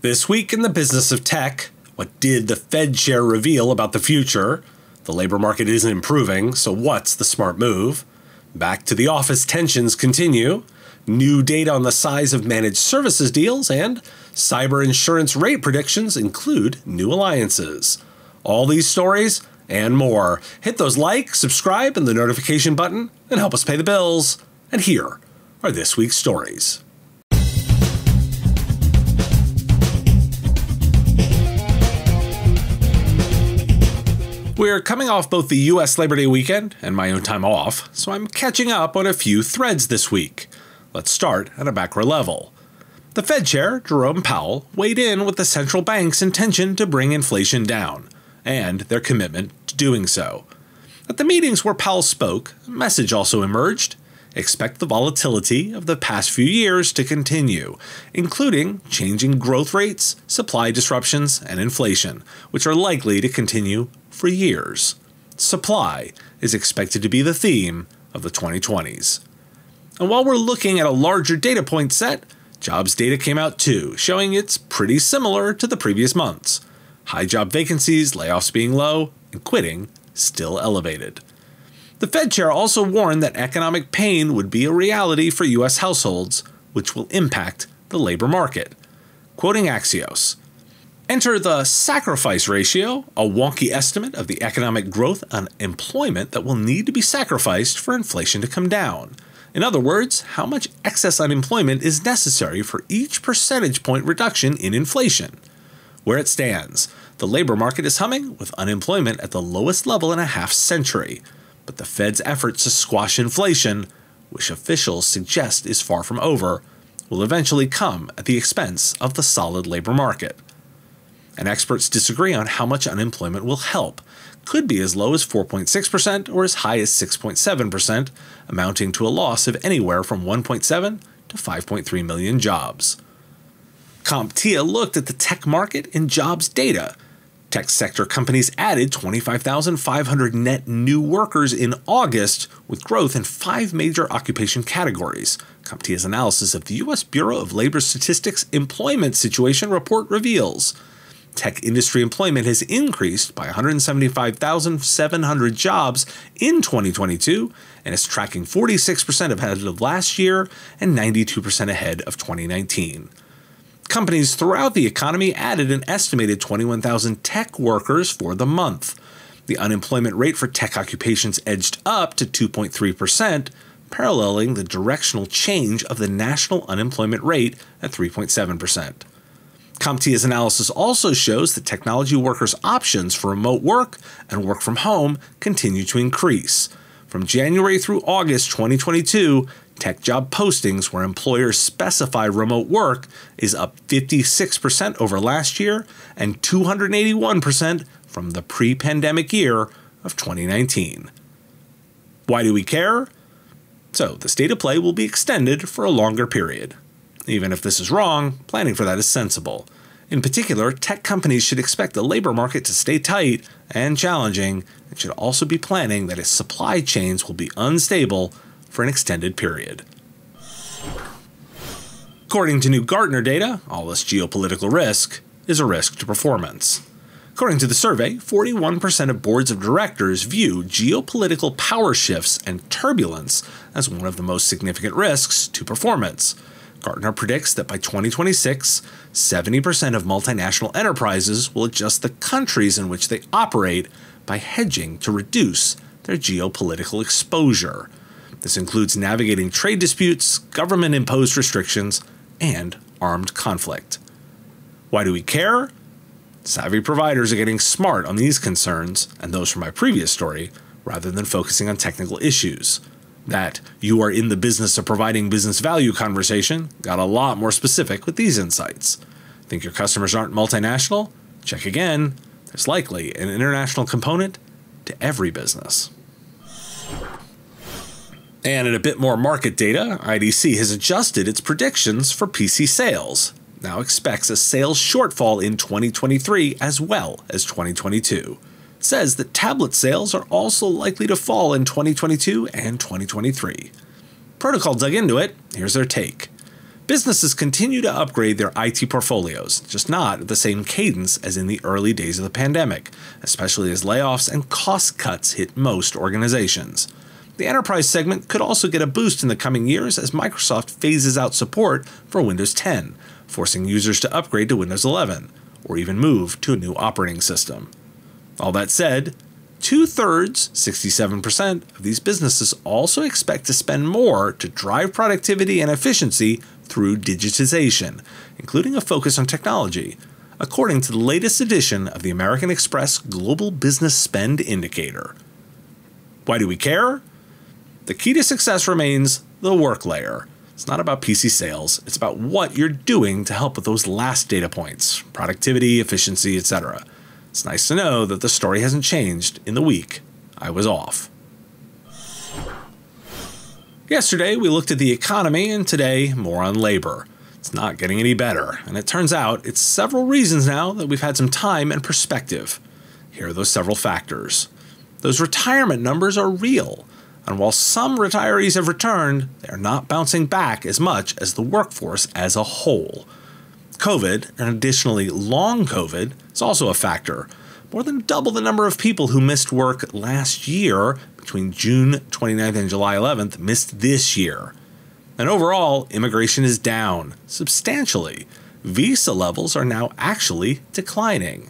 This week in the business of tech, what did the Fed chair reveal about the future? The labor market isn't improving, so what's the smart move? Back to the office tensions continue. New data on the size of managed services deals, and cyber insurance rate predictions include new alliances. All these stories and more. Hit those like, subscribe, and the notification button, and help us pay the bills. And here are this week's stories. We're coming off both the US Labor Day weekend and my own time off, so I'm catching up on a few threads this week. Let's start at a macro level. The Fed Chair, Jerome Powell, weighed in with the central bank's intention to bring inflation down, and their commitment to doing so. At the meetings where Powell spoke, a message also emerged. Expect the volatility of the past few years to continue, including changing growth rates, supply disruptions, and inflation, which are likely to continue for years. Supply is expected to be the theme of the 2020s. And while we're looking at a larger data point set, jobs data came out too, showing it's pretty similar to the previous months. High job vacancies, layoffs being low, and quitting still elevated. The Fed chair also warned that economic pain would be a reality for U.S. households, which will impact the labor market. Quoting Axios, "Enter the sacrifice ratio, a wonky estimate of the economic growth and employment that will need to be sacrificed for inflation to come down. In other words, how much excess unemployment is necessary for each percentage point reduction in inflation. Where it stands, the labor market is humming with unemployment at the lowest level in a half-century. But the Fed's efforts to squash inflation, which officials suggest is far from over, will eventually come at the expense of the solid labor market. And experts disagree on how much unemployment will help. Could be as low as 4.6% or as high as 6.7%, amounting to a loss of anywhere from 1.7 to 5.3 million jobs. CompTIA looked at the tech market and jobs data. Tech sector companies added 25,500 net new workers in August, with growth in 5 major occupation categories. CompTIA's analysis of the U.S. Bureau of Labor Statistics Employment Situation Report reveals tech industry employment has increased by 175,700 jobs in 2022 and is tracking 46% ahead of last year and 92% ahead of 2019. Companies throughout the economy added an estimated 21,000 tech workers for the month. The unemployment rate for tech occupations edged up to 2.3%, paralleling the directional change of the national unemployment rate at 3.7%. CompTIA's analysis also shows that technology workers' options for remote work and work from home continue to increase. From January through August 2022, tech job postings where employers specify remote work is up 56% over last year and 281% from the pre-pandemic year of 2019. Why do we care? So the state of play will be extended for a longer period. Even if this is wrong, planning for that is sensible. In particular, tech companies should expect the labor market to stay tight and challenging, and should also be planning that its supply chains will be unstable for an extended period. According to new Gartner data, all this geopolitical risk is a risk to performance. According to the survey, 41% of boards of directors view geopolitical power shifts and turbulence as one of the most significant risks to performance. Gartner predicts that by 2026, 70% of multinational enterprises will adjust the countries in which they operate by hedging to reduce their geopolitical exposure. This includes navigating trade disputes, government-imposed restrictions, and armed conflict. Why do we care? Savvy providers are getting smart on these concerns and those from my previous story, rather than focusing on technical issues. That you are in the business of providing business value conversation got a lot more specific with these insights. Think your customers aren't multinational? Check again. There's likely an international component to every business. And in a bit more market data, IDC has adjusted its predictions for PC sales. Now expects a sales shortfall in 2023 as well as 2022. It says that tablet sales are also likely to fall in 2022 and 2023. Protocol dug into it. Here's their take. Businesses continue to upgrade their IT portfolios, just not at the same cadence as in the early days of the pandemic, especially as layoffs and cost cuts hit most organizations. The enterprise segment could also get a boost in the coming years as Microsoft phases out support for Windows 10, forcing users to upgrade to Windows 11, or even move to a new operating system. All that said, 2/3, 67% of these businesses also expect to spend more to drive productivity and efficiency through digitization, including a focus on technology, according to the latest edition of the American Express Global Business Spend Indicator. Why do we care? The key to success remains the work layer. It's not about PC sales, it's about what you're doing to help with those last data points, productivity, efficiency, etc. It's nice to know that the story hasn't changed in the week I was off. Yesterday, we looked at the economy, and today, more on labor. It's not getting any better, and it turns out it's several reasons now that we've had some time and perspective. Here are those several factors. Those retirement numbers are real, and while some retirees have returned, they are not bouncing back as much as the workforce as a whole. COVID, and additionally long COVID, is also a factor. More than double the number of people who missed work last year between June 29th and July 11th missed this year. And overall, immigration is down substantially. Visa levels are now actually declining.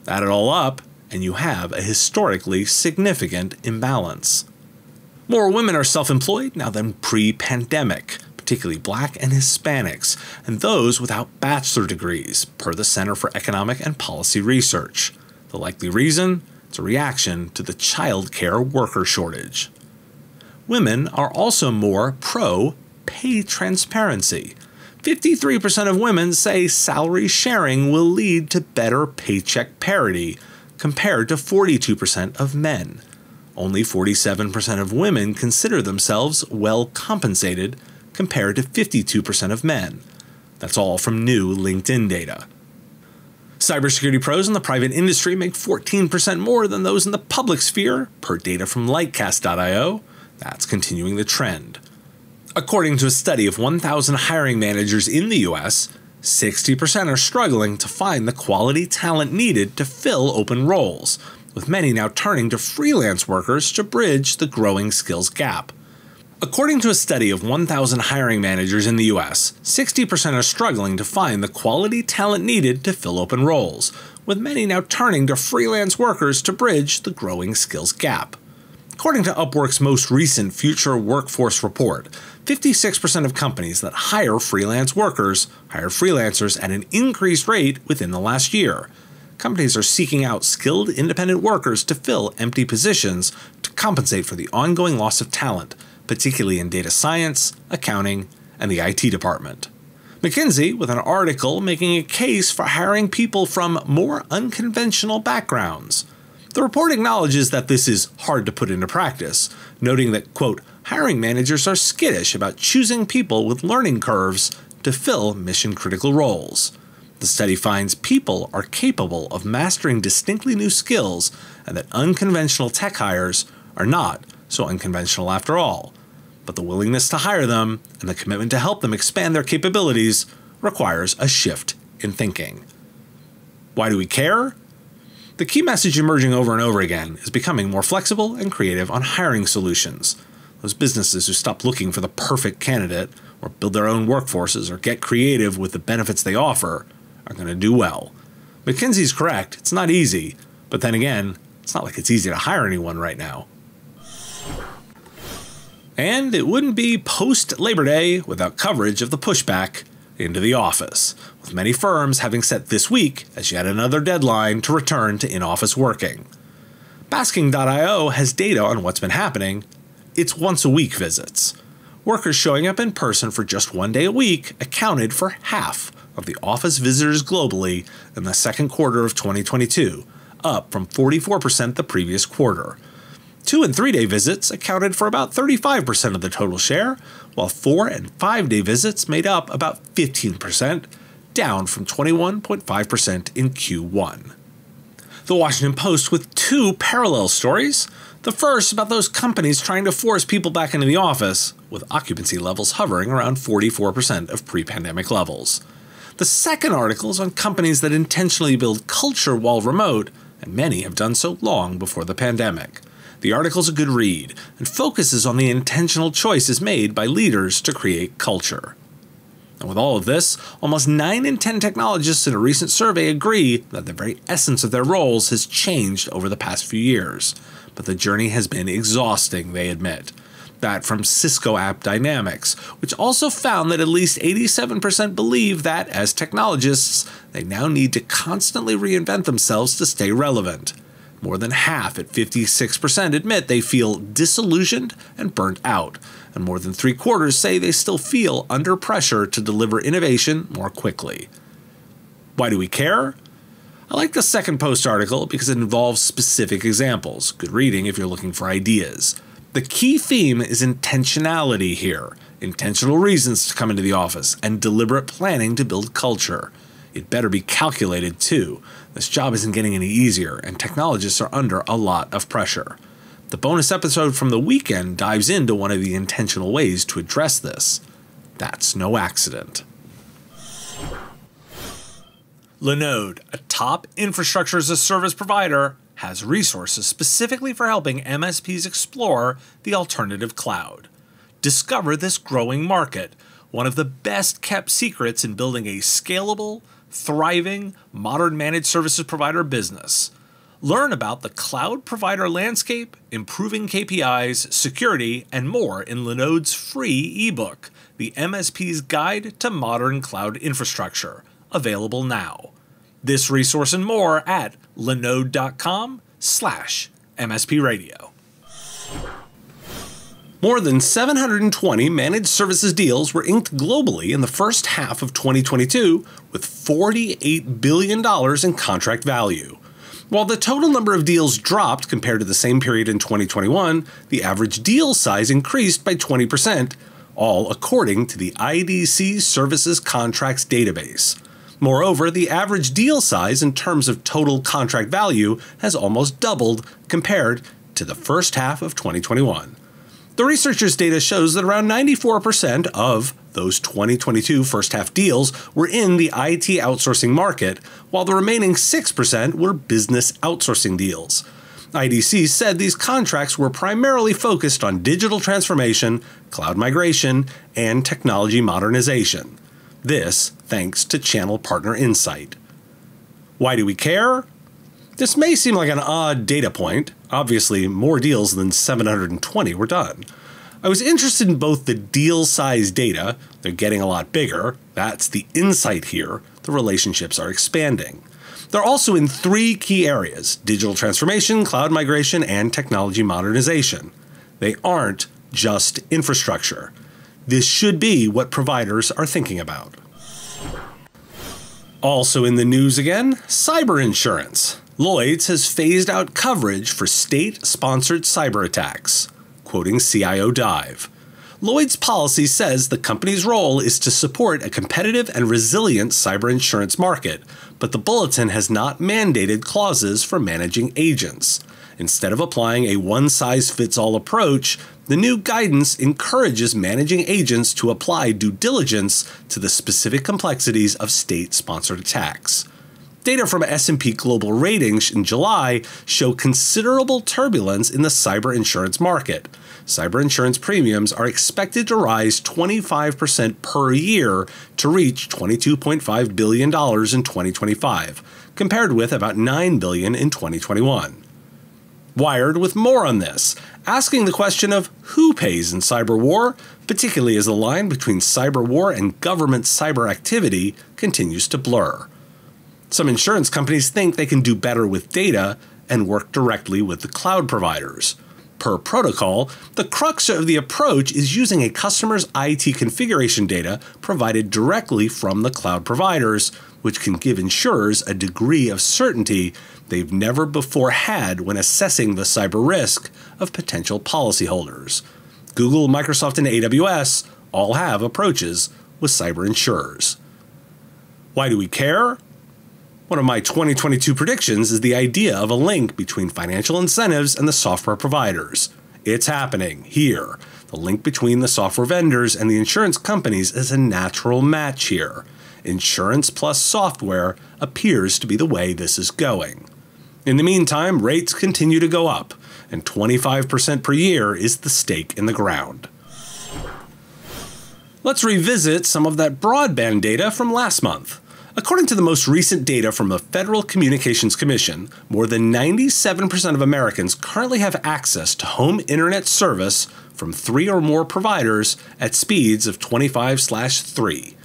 Add it all up, and you have a historically significant imbalance. More women are self-employed now than pre-pandemic, particularly Black and Hispanics, and those without bachelor degrees, per the Center for Economic and Policy Research. The likely reason? It's a reaction to the child care worker shortage. Women are also more pro-pay transparency. 53% of women say salary sharing will lead to better paycheck parity, compared to 42% of men. Only 47% of women consider themselves well compensated, compared to 52% of men. That's all from new LinkedIn data. Cybersecurity pros in the private industry make 14% more than those in the public sphere, per data from Lightcast.io. That's continuing the trend. According to a study of 1,000 hiring managers in the US, 60% are struggling to find the quality talent needed to fill open roles, with many now turning to freelance workers to bridge the growing skills gap. According to a study of 1,000 hiring managers in the US, 60% are struggling to find the quality talent needed to fill open roles, with many now turning to freelance workers to bridge the growing skills gap. According to Upwork's most recent Future Workforce Report, 56% of companies that hire freelance workers hire freelancers at an increased rate within the last year. Companies are seeking out skilled independent workers to fill empty positions to compensate for the ongoing loss of talent, particularly in data science, accounting, and the IT department. McKinsey, with an article making a case for hiring people from more unconventional backgrounds. The report acknowledges that this is hard to put into practice, noting that, quote, hiring managers are skittish about choosing people with learning curves to fill mission-critical roles. The study finds people are capable of mastering distinctly new skills and that unconventional tech hires are not so unconventional after all. But the willingness to hire them and the commitment to help them expand their capabilities requires a shift in thinking. Why do we care? The key message emerging over and over again is becoming more flexible and creative on hiring solutions. Those businesses who stop looking for the perfect candidate or build their own workforces or get creative with the benefits they offer are going to do well. McKinsey's correct, it's not easy, but then again, it's not like it's easy to hire anyone right now. And it wouldn't be post-Labor Day without coverage of the pushback into the office, with many firms having set this week as yet another deadline to return to in-office working. Basking.io has data on what's been happening. It's once-a-week visits. Workers showing up in person for just one day a week accounted for half of the office visitors globally in the second quarter of 2022, up from 44% the previous quarter. 2- and 3-day visits accounted for about 35% of the total share, while 4- and 5-day visits made up about 15%, down from 21.5% in Q1. The Washington Post with two parallel stories. The first about those companies trying to force people back into the office, with occupancy levels hovering around 44% of pre-pandemic levels. The second article is on companies that intentionally build culture while remote, and many have done so long before the pandemic. The article's a good read and focuses on the intentional choices made by leaders to create culture. And with all of this, almost 9 in 10 technologists in a recent survey agree that the very essence of their roles has changed over the past few years. But the journey has been exhausting, they admit. That from Cisco AppDynamics, which also found that at least 87% believe that, as technologists, they now need to constantly reinvent themselves to stay relevant. More than half, at 56%, admit they feel disillusioned and burnt out, and more than 3/4 say they still feel under pressure to deliver innovation more quickly. Why do we care? I like the second Post article because it involves specific examples. Good reading if you're looking for ideas. The key theme is intentionality here. Intentional reasons to come into the office and deliberate planning to build culture. It better be calculated too. This job isn't getting any easier, and technologists are under a lot of pressure. The bonus episode from the weekend dives into one of the intentional ways to address this. That's no accident. Linode, a top infrastructure as a service provider, has resources specifically for helping MSPs explore the alternative cloud. Discover this growing market, one of the best kept secrets in building a scalable, thriving, modern managed services provider business. Learn about the cloud provider landscape, improving KPIs, security, and more in Linode's free ebook, The MSP's Guide to Modern Cloud Infrastructure, available now. This resource and more at linode.com/MSPradio. More than 720 managed services deals were inked globally in the first half of 2022, with $48 billion in contract value. While the total number of deals dropped compared to the same period in 2021, the average deal size increased by 20%, all according to the IT Services Contracts database. Moreover, the average deal size in terms of total contract value has almost doubled compared to the first half of 2021. The researchers' data shows that around 94% of those 2022 first half deals were in the IT outsourcing market, while the remaining 6% were business outsourcing deals. IDC said these contracts were primarily focused on digital transformation, cloud migration, and technology modernization. This thanks to channel partner insight. Why do we care? This may seem like an odd data point. Obviously, more deals than 720 were done. I was interested in both the deal size data, they're getting a lot bigger, that's the insight here, the relationships are expanding. They're also in 3 key areas: digital transformation, cloud migration, and technology modernization. They aren't just infrastructure. This should be what providers are thinking about. Also in the news again, cyber insurance. Lloyd's has phased out coverage for state-sponsored cyber attacks, quoting CIO Dive. Lloyd's policy says the company's role is to support a competitive and resilient cyber insurance market, but the bulletin has not mandated clauses for managing agents. Instead of applying a one-size-fits-all approach, the new guidance encourages managing agents to apply due diligence to the specific complexities of state-sponsored attacks. Data from S&P Global Ratings in July show considerable turbulence in the cyber insurance market. Cyber insurance premiums are expected to rise 25% per year to reach $22.5 billion in 2025, compared with about $9 billion in 2021. Wired with more on this, asking the question of who pays in cyber war, particularly as the line between cyber war and government cyber activity continues to blur. Some insurance companies think they can do better with data and work directly with the cloud providers. Per protocol, the crux of the approach is using a customer's IT configuration data provided directly from the cloud providers, which can give insurers a degree of certainty they've never before had when assessing the cyber risk of potential policyholders. Google, Microsoft, and AWS all have approaches with cyber insurers. Why do we care? One of my 2022 predictions is the idea of a link between financial incentives and the software providers. It's happening here. The link between the software vendors and the insurance companies is a natural match here. Insurance plus software appears to be the way this is going. In the meantime, rates continue to go up, and 25% per year is the stake in the ground. Let's revisit some of that broadband data from last month. According to the most recent data from the Federal Communications Commission, more than 97% of Americans currently have access to home internet service from 3 or more providers at speeds of 25/3.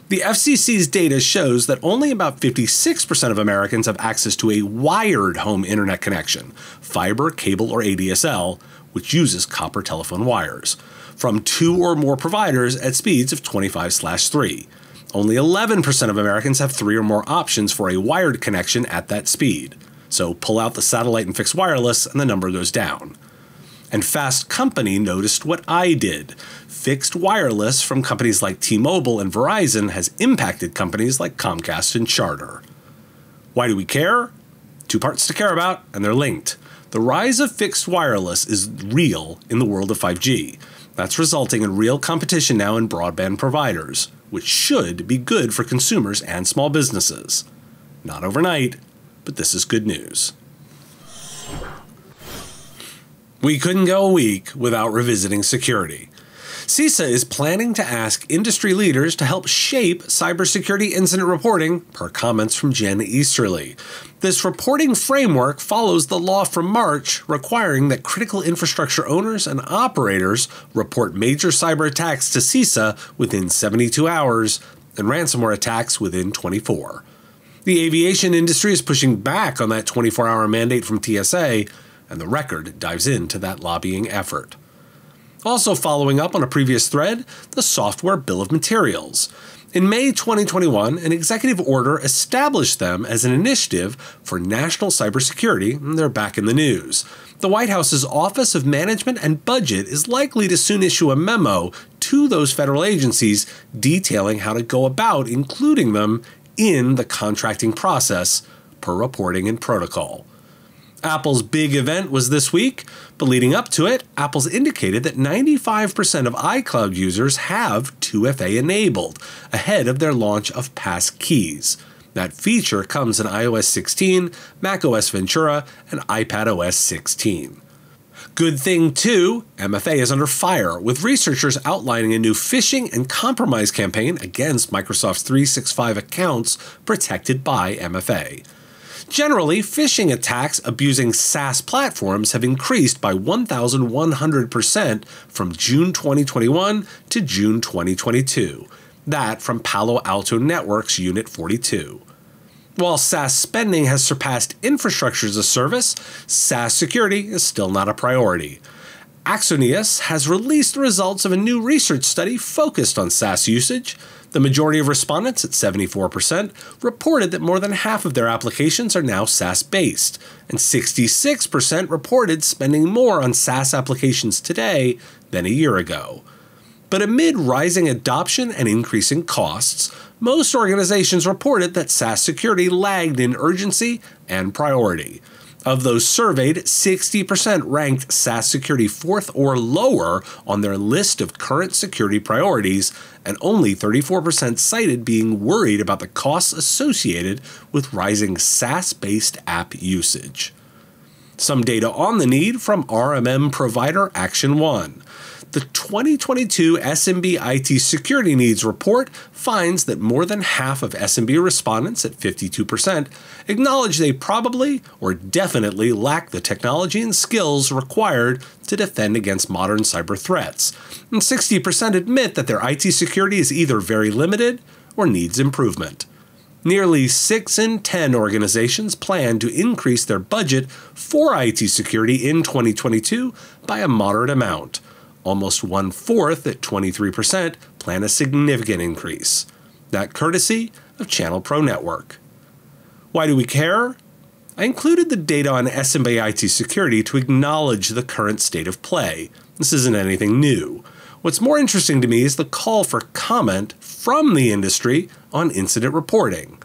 The FCC's data shows that only about 56% of Americans have access to a wired home internet connection, fiber, cable, or ADSL, which uses copper telephone wires, from 2 or more providers at speeds of 25/3. Only 11% of Americans have 3 or more options for a wired connection at that speed. So pull out the satellite and fixed wireless and the number goes down. And Fast Company noticed what I did. Fixed wireless from companies like T-Mobile and Verizon has impacted companies like Comcast and Charter. Why do we care? 2 parts to care about, and they're linked. The rise of fixed wireless is real in the world of 5G. That's resulting in real competition now in broadband providers, which should be good for consumers and small businesses. Not overnight, but this is good news. We couldn't go a week without revisiting security. CISA is planning to ask industry leaders to help shape cybersecurity incident reporting, per comments from Jen Easterly. This reporting framework follows the law from March requiring that critical infrastructure owners and operators report major cyber attacks to CISA within 72 hours and ransomware attacks within 24. The aviation industry is pushing back on that 24-hour mandate from TSA, and the record dives into that lobbying effort. Also following up on a previous thread, the Software Bill of Materials. In May 2021, an executive order established them as an initiative for national cybersecurity, and they're back in the news. The White House's Office of Management and Budget is likely to soon issue a memo to those federal agencies detailing how to go about including them in the contracting process per reporting and protocol. Apple's big event was this week, but leading up to it, Apple's indicated that 95% of iCloud users have 2FA enabled, ahead of their launch of Passkeys. That feature comes in iOS 16, macOS Ventura, and iPadOS 16. Good thing, too, MFA is under fire, with researchers outlining a new phishing and compromise campaign against Microsoft's 365 accounts protected by MFA. Generally, phishing attacks abusing SaaS platforms have increased by 1,100% from June 2021 to June 2022. That from Palo Alto Networks Unit 42. While SaaS spending has surpassed infrastructure as a service, SaaS security is still not a priority. Axonius has released the results of a new research study focused on SaaS usage. The majority of respondents, at 74%, reported that more than half of their applications are now SaaS-based, and 66% reported spending more on SaaS applications today than a year ago. But amid rising adoption and increasing costs, most organizations reported that SaaS security lagged in urgency and priority. Of those surveyed, 60% ranked SaaS security 4th or lower on their list of current security priorities, and only 34% cited being worried about the costs associated with rising SaaS-based app usage. Some data on the need from RMM provider Action One. The 2022 SMB IT Security Needs Report finds that more than half of SMB respondents, at 52%, acknowledge they probably or definitely lack the technology and skills required to defend against modern cyber threats, and 60% admit that their IT security is either very limited or needs improvement. Nearly 6 in 10 organizations plan to increase their budget for IT security in 2022 by a moderate amount. Almost 1/4, at 23%, plan a significant increase. That courtesy of Channel Pro Network. Why do we care? I included the data on SMB IT security to acknowledge the current state of play. This isn't anything new. What's more interesting to me is the call for comment from the industry on incident reporting.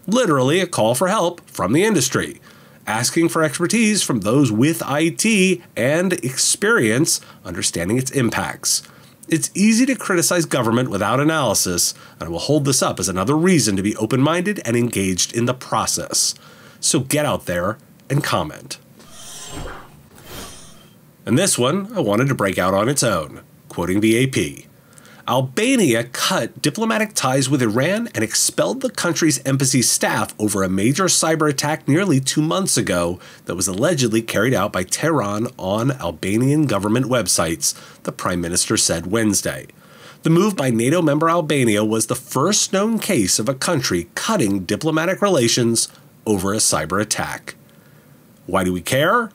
Literally a call for help from the industry, asking for expertise from those with IT and experience understanding its impacts. It's easy to criticize government without analysis, and I will hold this up as another reason to be open-minded and engaged in the process. So get out there and comment. And this one, I wanted to break out on its own, quoting the AP. Albania cut diplomatic ties with Iran and expelled the country's embassy staff over a major cyber attack nearly 2 months ago that was allegedly carried out by Tehran on Albanian government websites, the Prime Minister said Wednesday. The move by NATO member Albania was the first known case of a country cutting diplomatic relations over a cyber attack. Why do we care?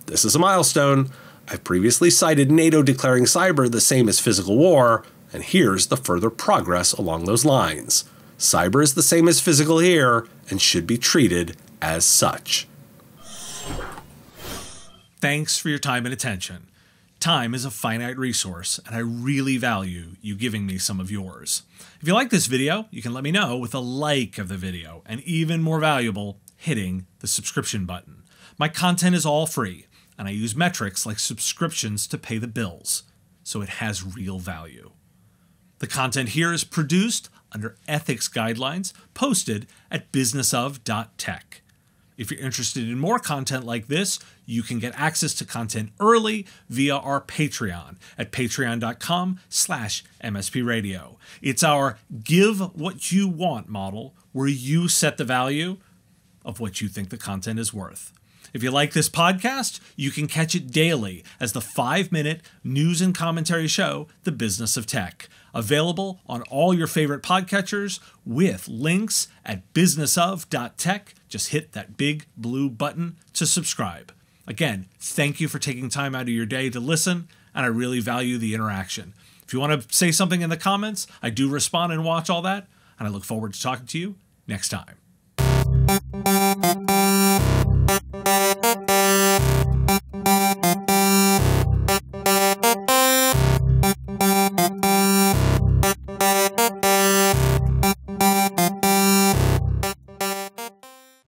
This is a milestone. I've previously cited NATO declaring cyber the same as physical war, and here's the further progress along those lines. Cyber is the same as physical here and should be treated as such. Thanks for your time and attention. Time is a finite resource, and I really value you giving me some of yours. If you like this video, you can let me know with a like of the video, and even more valuable, hitting the subscription button. My content is all free, and I use metrics like subscriptions to pay the bills, so it has real value. The content here is produced under ethics guidelines posted at businessof.tech. If you're interested in more content like this, you can get access to content early via our Patreon at patreon.com/MSPradio. It's our give what you want model where you set the value of what you think the content is worth. If you like this podcast, you can catch it daily as the 5-minute news and commentary show, The Business of Tech, available on all your favorite podcatchers with links at businessof.tech. Just hit that big blue button to subscribe. Again, thank you for taking time out of your day to listen, and I really value the interaction. If you want to say something in the comments, I do respond and watch all that, and I look forward to talking to you next time.